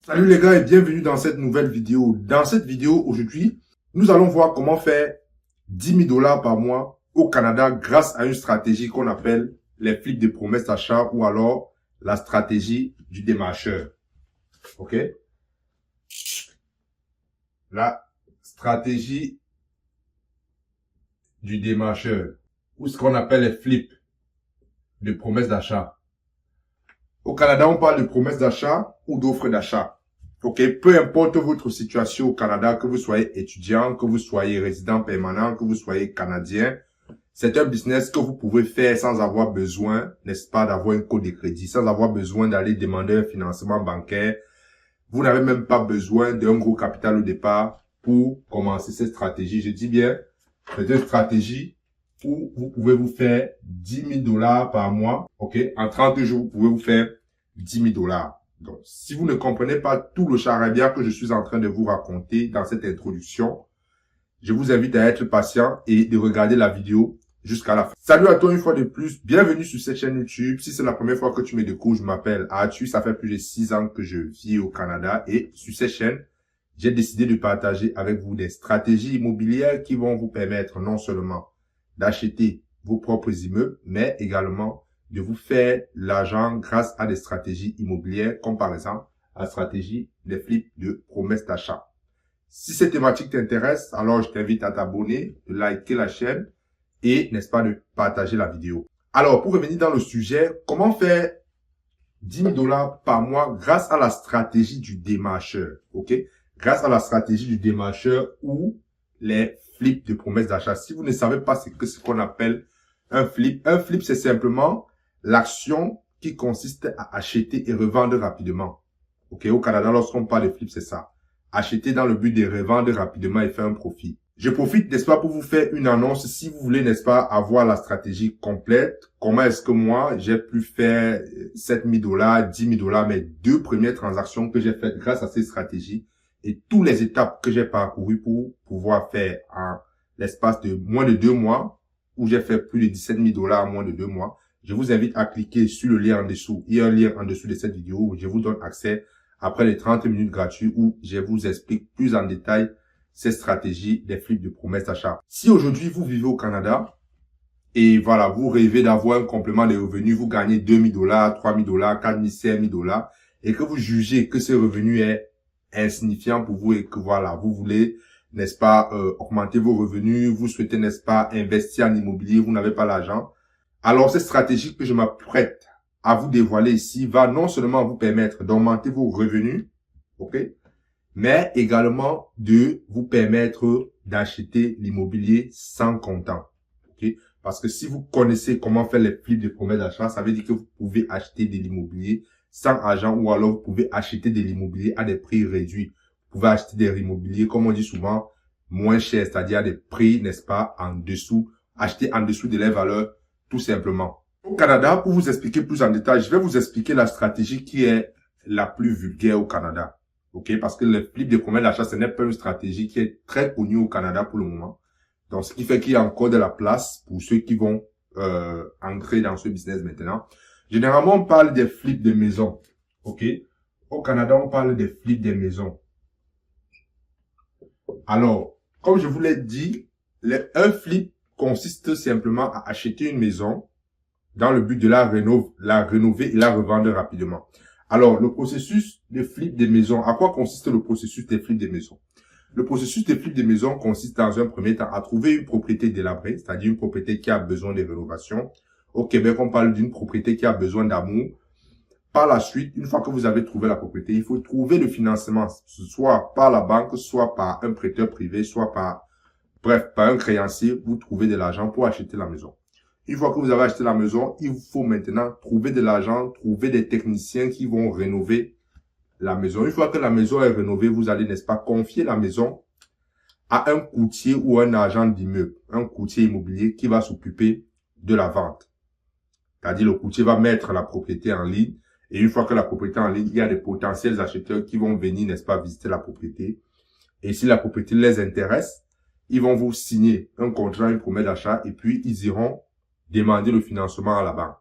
Salut les gars et bienvenue dans cette nouvelle vidéo. Dans cette vidéo aujourd'hui, nous allons voir comment faire 10 000 dollars par mois au Canada grâce à une stratégie qu'on appelle les flips de promesses d'achat ou alors la stratégie du démarcheur. Ok? La stratégie du démarcheur ou ce qu'on appelle les flips de promesses d'achat. Au Canada, on parle de promesses d'achat ou d'offres d'achat. Ok, peu importe votre situation au Canada, que vous soyez étudiant, que vous soyez résident permanent, que vous soyez canadien, c'est un business que vous pouvez faire sans avoir besoin, n'est-ce pas, d'avoir un code de crédit, sans avoir besoin d'aller demander un financement bancaire. Vous n'avez même pas besoin d'un gros capital au départ pour commencer cette stratégie. Je dis bien, c'est une stratégie où vous pouvez vous faire 10 000 dollars par mois. Ok, en 30 jours, vous pouvez vous faire 10 000 dollars. Donc, si vous ne comprenez pas tout le charabia que je suis en train de vous raconter dans cette introduction, je vous invite à être patient et de regarder la vidéo jusqu'à la fin. Salut à toi une fois de plus, bienvenue sur cette chaîne YouTube. Si c'est la première fois que tu me découvres, je m'appelle Arthur, ça fait plus de 6 ans que je vis au Canada et sur cette chaîne, j'ai décidé de partager avec vous des stratégies immobilières qui vont vous permettre non seulement d'acheter vos propres immeubles, mais également de vous faire l'argent grâce à des stratégies immobilières, comme par exemple la stratégie des flips de promesses d'achat. Si cette thématique t'intéresse, alors je t'invite à t'abonner, de liker la chaîne et, n'est-ce pas, de partager la vidéo. Alors, pour revenir dans le sujet, comment faire 10 000 dollars par mois grâce à la stratégie du démarcheur, ok? Grâce à la stratégie du démarcheur ou les flips de promesses d'achat. Si vous ne savez pas ce qu'on appelle un flip c'est simplement l'action qui consiste à acheter et revendre rapidement. Ok, au Canada, lorsqu'on parle de flip, c'est ça. Acheter dans le but de revendre rapidement et faire un profit. Je profite, n'est-ce pas, pour vous faire une annonce. Si vous voulez, n'est-ce pas, avoir la stratégie complète, comment est-ce que moi, j'ai pu faire 7 000 dollars, 10 000 dollars, mes 2 premières transactions que j'ai faites grâce à ces stratégies et toutes les étapes que j'ai parcourues pour pouvoir faire en l'espace de moins de 2 mois, où j'ai fait plus de 17 000 dollars en moins de 2 mois. Je vous invite à cliquer sur le lien en dessous. Il y a un lien en dessous de cette vidéo où je vous donne accès après les 30 minutes gratuits où je vous explique plus en détail ces stratégies des flips de promesses d'achat. Si aujourd'hui vous vivez au Canada et voilà, vous rêvez d'avoir un complément de revenus, vous gagnez 2 000 dollars, 3 000 dollars, 4 000, 5 000 dollars et que vous jugez que ce revenu est insignifiant pour vous et que voilà, vous voulez, n'est-ce pas, augmenter vos revenus, vous souhaitez, n'est-ce pas, investir en immobilier, vous n'avez pas l'argent. Alors, cette stratégie que je m'apprête à vous dévoiler ici va non seulement vous permettre d'augmenter vos revenus, ok, mais également de vous permettre d'acheter l'immobilier sans comptant, ok. Parce que si vous connaissez comment faire les flips de promesses d'achat, ça veut dire que vous pouvez acheter de l'immobilier sans argent ou alors vous pouvez acheter de l'immobilier à des prix réduits. Vous pouvez acheter des immobiliers, comme on dit souvent, moins chers, c'est-à-dire à des prix, n'est-ce pas, en dessous, acheter en dessous de les valeurs, tout simplement. Au Canada, pour vous expliquer plus en détail, je vais vous expliquer la stratégie qui est la plus vulgaire au Canada. Ok, parce que le flip de promesses d'achat, ce n'est pas une stratégie qui est très connue au Canada pour le moment. Donc, ce qui fait qu'il y a encore de la place pour ceux qui vont entrer dans ce business maintenant. Généralement, on parle des flips de maisons. Ok, au Canada, on parle des flips des maisons. Alors, comme je vous l'ai dit, un flip consiste simplement à acheter une maison dans le but de la rénover et la revendre rapidement. Alors, le processus de flip des maisons, à quoi consiste le processus des flips des maisons? Le processus de flip des maisons consiste dans un premier temps à trouver une propriété délabrée, c'est-à-dire une propriété qui a besoin de rénovation. Au Québec, on parle d'une propriété qui a besoin d'amour. Par la suite, une fois que vous avez trouvé la propriété, il faut trouver le financement, soit par la banque, soit par un prêteur privé, soit par un créancier. Vous trouvez de l'argent pour acheter la maison. Une fois que vous avez acheté la maison, il vous faut maintenant trouver de l'argent, trouver des techniciens qui vont rénover la maison. Une fois que la maison est rénovée, vous allez, n'est-ce pas, confier la maison à un courtier ou un agent d'immeuble, un courtier immobilier qui va s'occuper de la vente. C'est-à-dire, le courtier va mettre la propriété en ligne et une fois que la propriété est en ligne, il y a des potentiels acheteurs qui vont venir, n'est-ce pas, visiter la propriété. Et si la propriété les intéresse, ils vont vous signer un contrat, une promesse d'achat et puis ils iront demander le financement à la banque.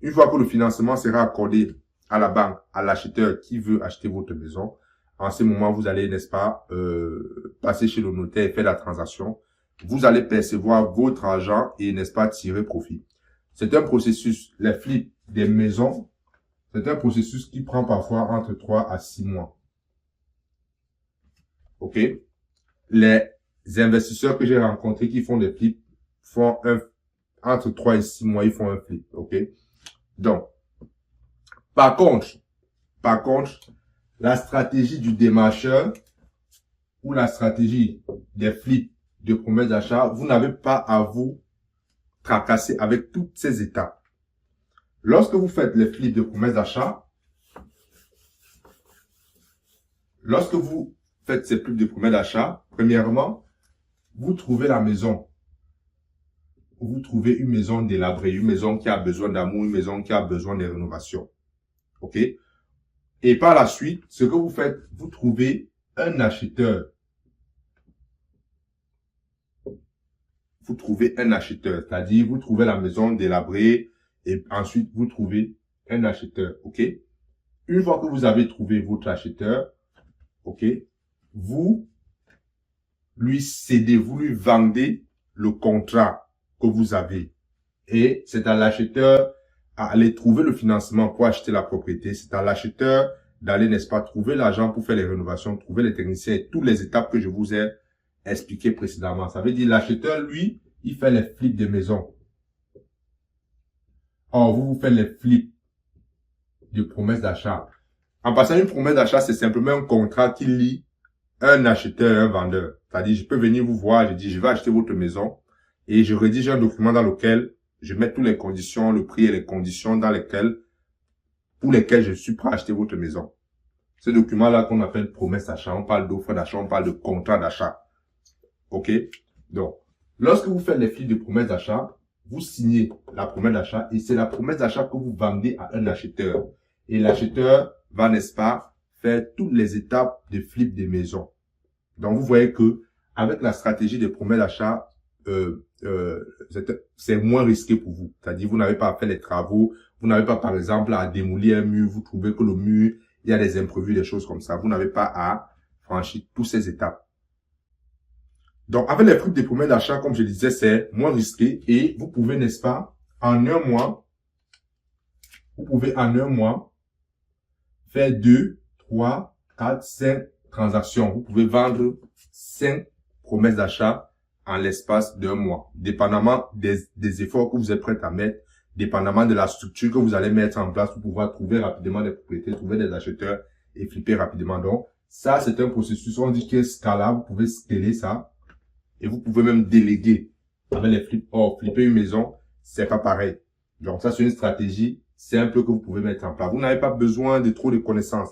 Une fois que le financement sera accordé à la banque, à l'acheteur qui veut acheter votre maison, en ce moment, vous allez, n'est-ce pas, passer chez le notaire et faire la transaction. Vous allez percevoir votre argent et, n'est-ce pas, tirer profit. C'est un processus, les flips des maisons, c'est un processus qui prend parfois entre 3 à 6 mois. OK? Les investisseurs que j'ai rencontrés qui font des flips font entre 3 et 6 mois, ils font un flip. OK? Donc, par contre, la stratégie du démarcheur ou la stratégie des flips de promesse d'achat, vous n'avez pas à vous tracasser avec toutes ces étapes. Lorsque vous faites les flips de promesse d'achat, lorsque vous faites ces flips de promesse d'achat, premièrement, vous trouvez la maison. Vous trouvez une maison délabrée, une maison qui a besoin d'amour, une maison qui a besoin de rénovation. OK? Et par la suite, ce que vous faites, vous trouvez un acheteur. Vous trouvez un acheteur, c'est-à-dire vous trouvez la maison délabrée et ensuite vous trouvez un acheteur. OK? Une fois que vous avez trouvé votre acheteur, OK, vous lui cédez, vous lui vendez le contrat que vous avez. Et c'est à l'acheteur à aller trouver le financement pour acheter la propriété. C'est à l'acheteur d'aller, n'est-ce pas, trouver l'argent pour faire les rénovations, trouver les techniciens et toutes les étapes que je vous ai expliquées précédemment. Ça veut dire l'acheteur, lui, il fait les flips de maison. Or, vous faites les flips de promesse d'achat. En passant, une promesse d'achat, c'est simplement un contrat qui lie un acheteur et un vendeur. C'est-à-dire, je peux venir vous voir, je dis, je vais acheter votre maison et je rédige un document dans lequel je mets toutes les conditions, le prix et les conditions pour lesquelles je suis prêt à acheter votre maison. Ce document-là qu'on appelle promesse d'achat, on parle d'offre d'achat, on parle de contrat d'achat. OK? Donc, lorsque vous faites les flips de promesse d'achat, vous signez la promesse d'achat et c'est la promesse d'achat que vous vendez à un acheteur. Et l'acheteur va, n'est-ce pas, faire toutes les étapes de flip des maisons. Donc, vous voyez que avec la stratégie des promesses d'achat, c'est moins risqué pour vous. C'est-à-dire, vous n'avez pas à faire les travaux, vous n'avez pas, par exemple, à démolir un mur, vous trouvez que le mur, il y a des imprévus, des choses comme ça. Vous n'avez pas à franchir toutes ces étapes. Donc, avec les flips des promesses d'achat, comme je disais, c'est moins risqué et vous pouvez, n'est-ce pas, en un mois, faire 2, 3, 4, 5 transactions. Vous pouvez vendre 5 promesses d'achat en l'espace d'un mois, dépendamment des efforts que vous êtes prêt à mettre, dépendamment de la structure que vous allez mettre en place pour pouvoir trouver rapidement des propriétés, trouver des acheteurs et flipper rapidement. Donc, ça, c'est un processus, on dit qu'il est scalable, vous pouvez scaler ça et vous pouvez même déléguer avec les flips. Or, flipper une maison, c'est pas pareil. Donc, ça, c'est une stratégie simple que vous pouvez mettre en place. Vous n'avez pas besoin de trop de connaissances.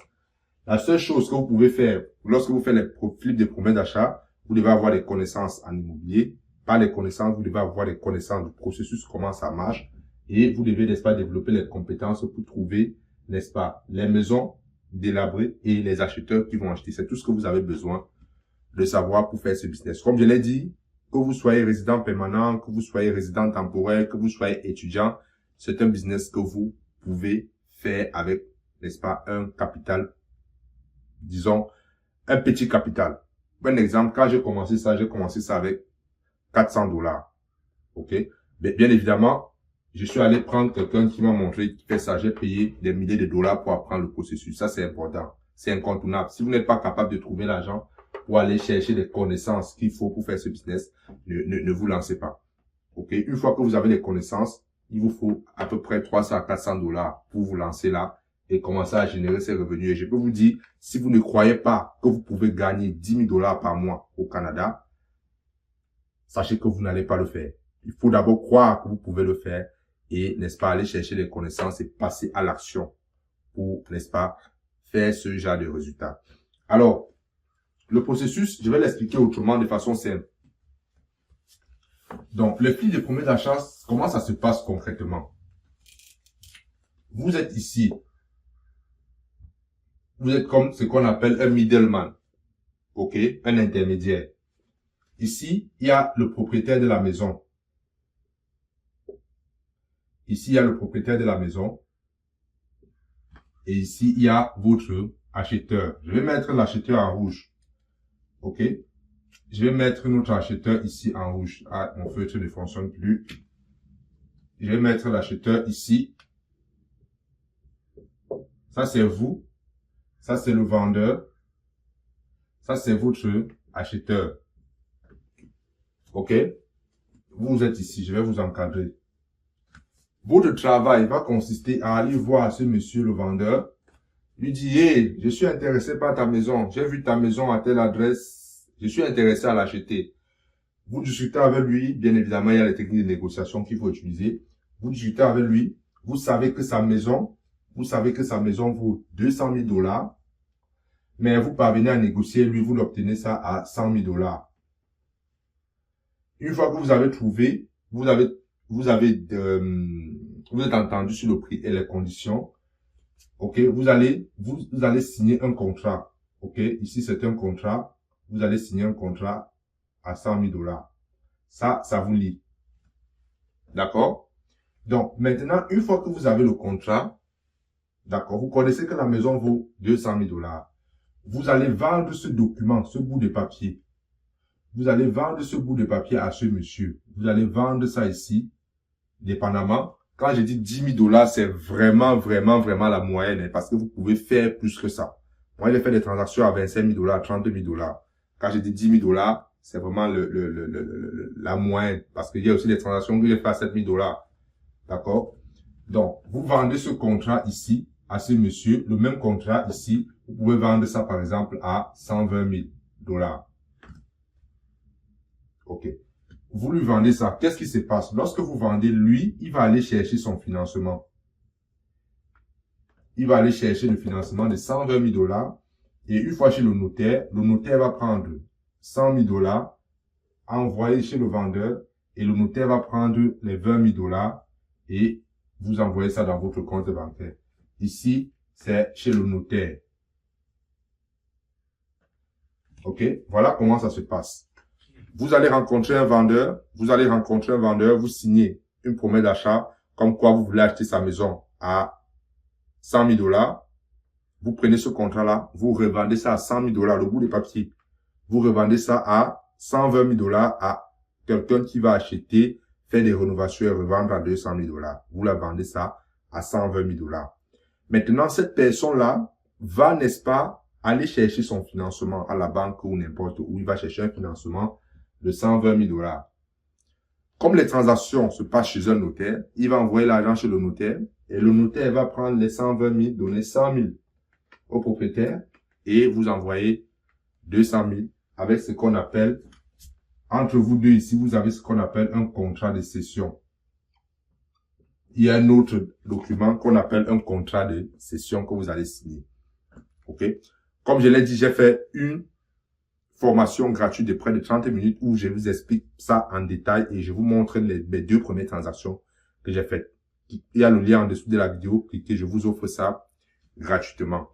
La seule chose que vous pouvez faire lorsque vous faites les flips de promesses d'achat, vous devez avoir des connaissances en immobilier. Pas les connaissances, vous devez avoir des connaissances du processus, comment ça marche. Et vous devez, n'est-ce pas, développer les compétences pour trouver, n'est-ce pas, les maisons délabrées et les acheteurs qui vont acheter. C'est tout ce que vous avez besoin de savoir pour faire ce business. Comme je l'ai dit, que vous soyez résident permanent, que vous soyez résident temporaire, que vous soyez étudiant, c'est un business que vous pouvez faire avec, n'est-ce pas, un capital, disons, un petit capital. Un exemple, quand j'ai commencé ça avec 400 $. OK? Mais bien évidemment, je suis allé prendre quelqu'un qui m'a montré qui fait ça. J'ai payé des milliers de dollars pour apprendre le processus. Ça, c'est important. C'est incontournable. Si vous n'êtes pas capable de trouver l'argent pour aller chercher les connaissances qu'il faut pour faire ce business, ne vous lancez pas. OK? Une fois que vous avez les connaissances, il vous faut à peu près 300 à 400 $ pour vous lancer là et commencer à générer ces revenus. Et je peux vous dire, si vous ne croyez pas que vous pouvez gagner 10 000 $ par mois au Canada, sachez que vous n'allez pas le faire. Il faut d'abord croire que vous pouvez le faire et, n'est-ce pas, aller chercher les connaissances et passer à l'action pour, n'est-ce pas, faire ce genre de résultats. Alors, le processus, je vais l'expliquer autrement de façon simple. Donc, le flip de promesses d'achat, comment ça se passe concrètement? Vous êtes ici. Vous êtes comme ce qu'on appelle un middleman. OK? Un intermédiaire. Ici, il y a le propriétaire de la maison. Ici, il y a le propriétaire de la maison. Et ici, il y a votre acheteur. Je vais mettre l'acheteur en rouge. OK? Je vais mettre notre acheteur ici en rouge. Ah, mon feutre ne fonctionne plus. Je vais mettre l'acheteur ici. Ça, c'est vous. Ça, c'est le vendeur. Ça, c'est votre acheteur. OK? Vous êtes ici. Je vais vous encadrer. Votre travail va consister à aller voir ce monsieur le vendeur, lui dire, hey, je suis intéressé par ta maison, j'ai vu ta maison à telle adresse, je suis intéressé à l'acheter. Vous discutez avec lui, bien évidemment, il y a les techniques de négociation qu'il faut utiliser. Vous discutez avec lui, vous savez que sa maison vaut 200 000 $, mais vous parvenez à négocier, lui, vous l'obtenez ça à 100 000 $. Une fois que vous avez trouvé, vous êtes entendu sur le prix et les conditions. OK, vous allez signer un contrat. OK, ici c'est un contrat. Vous allez signer un contrat à 100 000 $. Ça vous lie. D'accord? Donc, maintenant, une fois que vous avez le contrat, d'accord, vous connaissez que la maison vaut 200 000 $. Vous allez vendre ce document, ce bout de papier. Vous allez vendre ce bout de papier à ce monsieur. Vous allez vendre ça ici, dépendamment. Quand je dis 10 000 $, c'est vraiment la moyenne, hein, parce que vous pouvez faire plus que ça. Moi, j'ai fait des transactions à 25 000 $, 30 000 $. Quand je dis 10 000 $, c'est vraiment la moyenne, parce qu'il y a aussi des transactions que j'ai fait à 7 000 $. D'accord? Donc, vous vendez ce contrat ici à ce monsieur. Le même contrat ici, vous pouvez vendre ça, par exemple, à 120 000 $. OK. Vous lui vendez ça. Qu'est-ce qui se passe? Lorsque vous vendez, lui, il va aller chercher son financement. Il va aller chercher le financement de 120 000 $. Et une fois chez le notaire va prendre 100 000 $, envoyer chez le vendeur, et le notaire va prendre les 20 000 $ et vous envoyez ça dans votre compte bancaire. Ici, c'est chez le notaire. OK? Voilà comment ça se passe. Vous allez rencontrer un vendeur, vous signez une promesse d'achat, comme quoi vous voulez acheter sa maison à 100 000 $. Vous prenez ce contrat-là, vous revendez ça à 100 000 $, le bout de papier. Vous revendez ça à 120 000 $ à quelqu'un qui va acheter, faire des rénovations et revendre à 200 000 $. Vous la vendez ça à 120 000 $. Maintenant, cette personne-là va, n'est-ce pas, aller chercher son financement à la banque ou n'importe où. Il va chercher un financement de 120 000 $. Comme les transactions se passent chez un notaire, il va envoyer l'argent chez le notaire et le notaire va prendre les 120 000, donner 100 000 au propriétaire et vous envoyer 200 000 avec ce qu'on appelle, entre vous deux ici, vous avez ce qu'on appelle un contrat de cession. Il y a un autre document qu'on appelle un contrat de cession que vous allez signer. OK? Comme je l'ai dit, j'ai fait une formation gratuite de près de 30 minutes où je vous explique ça en détail et je vous montre mes 2 premières transactions que j'ai faites. Il y a le lien en dessous de la vidéo, cliquez, je vous offre ça gratuitement.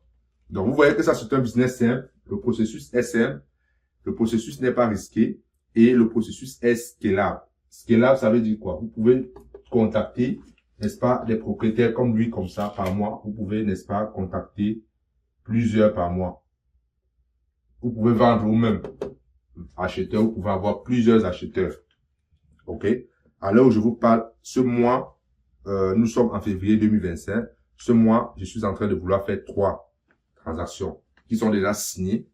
Donc, vous voyez que ça, c'est un business simple. Le processus est simple. Le processus n'est pas risqué et le processus est scalable. Scalable, ça veut dire quoi? Vous pouvez contacter, n'est-ce pas, des propriétaires comme lui, comme ça, par mois. Vous pouvez, n'est-ce pas, contacter plusieurs par mois. Vous pouvez vendre vous-même acheteur, vous pouvez avoir plusieurs acheteurs. OK? À l'heure où je vous parle, ce mois, nous sommes en février 2025. Ce mois, je suis en train de vouloir faire 3 transactions qui sont déjà signées.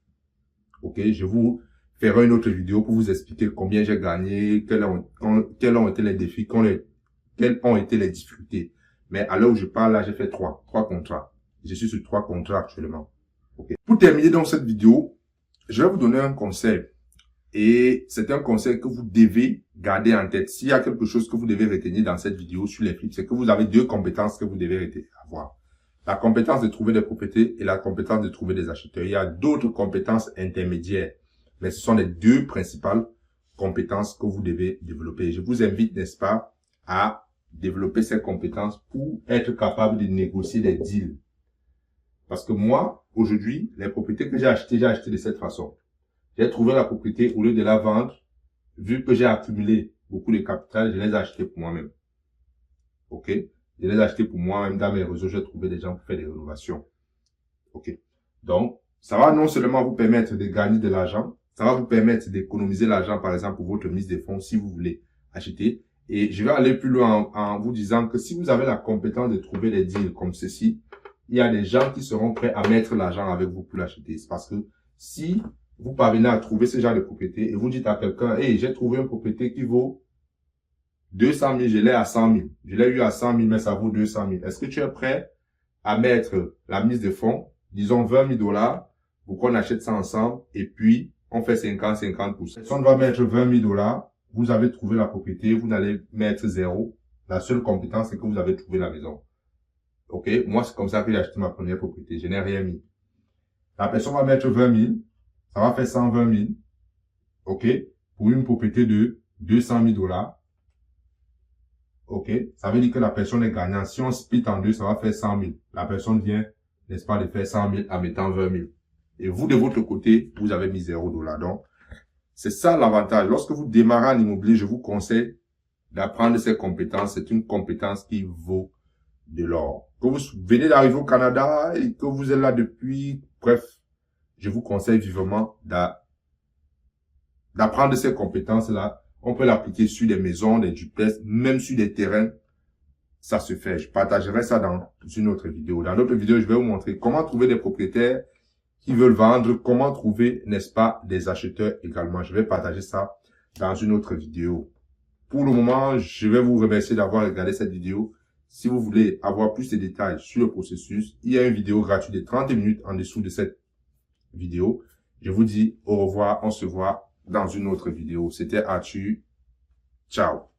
OK? Je vous ferai une autre vidéo pour vous expliquer combien j'ai gagné, quels ont été les défis, quelles ont été les difficultés. Mais à l'heure où je parle, là, j'ai fait 3 contrats. Je suis sur 3 contrats actuellement. OK? Pour terminer dans cette vidéo, je vais vous donner un conseil. Et c'est un conseil que vous devez garder en tête. S'il y a quelque chose que vous devez retenir dans cette vidéo sur les flips, c'est que vous avez 2 compétences que vous devez avoir. La compétence de trouver des propriétés et la compétence de trouver des acheteurs. Il y a d'autres compétences intermédiaires. Mais ce sont les 2 principales compétences que vous devez développer. Je vous invite, n'est-ce pas, à développer ces compétences pour être capable de négocier des deals. Parce que moi, aujourd'hui, les propriétés que j'ai achetées de cette façon. J'ai trouvé la propriété, au lieu de la vendre, vu que j'ai accumulé beaucoup de capital, je les ai achetées pour moi-même. OK? Je les ai achetés pour moi, même dans mes réseaux, j'ai trouvé des gens pour faire des rénovations. Ok. Donc, ça va non seulement vous permettre de gagner de l'argent, ça va vous permettre d'économiser l'argent, par exemple, pour votre mise de fonds, si vous voulez acheter. Et je vais aller plus loin en vous disant que si vous avez la compétence de trouver des deals comme ceci, il y a des gens qui seront prêts à mettre l'argent avec vous pour l'acheter. C'est parce que si vous parvenez à trouver ce genre de propriété et vous dites à quelqu'un, hey, j'ai trouvé une propriété qui vaut 200 000, je l'ai à 100 000. Je l'ai eu à 100 000, mais ça vaut 200 000. Est-ce que tu es prêt à mettre la mise de fonds, disons 20 000 $, pour qu'on achète ça ensemble, et puis on fait 50-50%. Si on va mettre 20 000 $, vous avez trouvé la propriété, vous n'allez mettre zéro. La seule compétence, c'est que vous avez trouvé la maison. Ok? Moi, c'est comme ça que j'ai acheté ma première propriété. Je n'ai rien mis. La personne va mettre 20 000. Ça va faire 120 000. Ok? Pour une propriété de 200 000 $. Ok? Ça veut dire que la personne est gagnante. Si on split en deux, ça va faire 100 000. La personne vient, n'est-ce pas, de faire 100 000 en mettant 20 000. Et vous, de votre côté, vous avez mis 0 $. Donc, c'est ça l'avantage. Lorsque vous démarrez en immobilier, je vous conseille d'apprendre ces compétences. C'est une compétence qui vaut de l'or. Que vous venez d'arriver au Canada et que vous êtes là depuis, bref, je vous conseille vivement d'apprendre ces compétences-là. On peut l'appliquer sur des maisons, des duplex, même sur des terrains. Ça se fait. Je partagerai ça dans une autre vidéo. Dans l'autre vidéo, je vais vous montrer comment trouver des propriétaires qui veulent vendre, comment trouver, n'est-ce pas, des acheteurs également. Je vais partager ça dans une autre vidéo. Pour le moment, je vais vous remercier d'avoir regardé cette vidéo. Si vous voulez avoir plus de détails sur le processus, il y a une vidéo gratuite de 30 minutes en dessous de cette vidéo. Je vous dis au revoir, on se voit dans une autre vidéo. C'était Arthur. Ciao.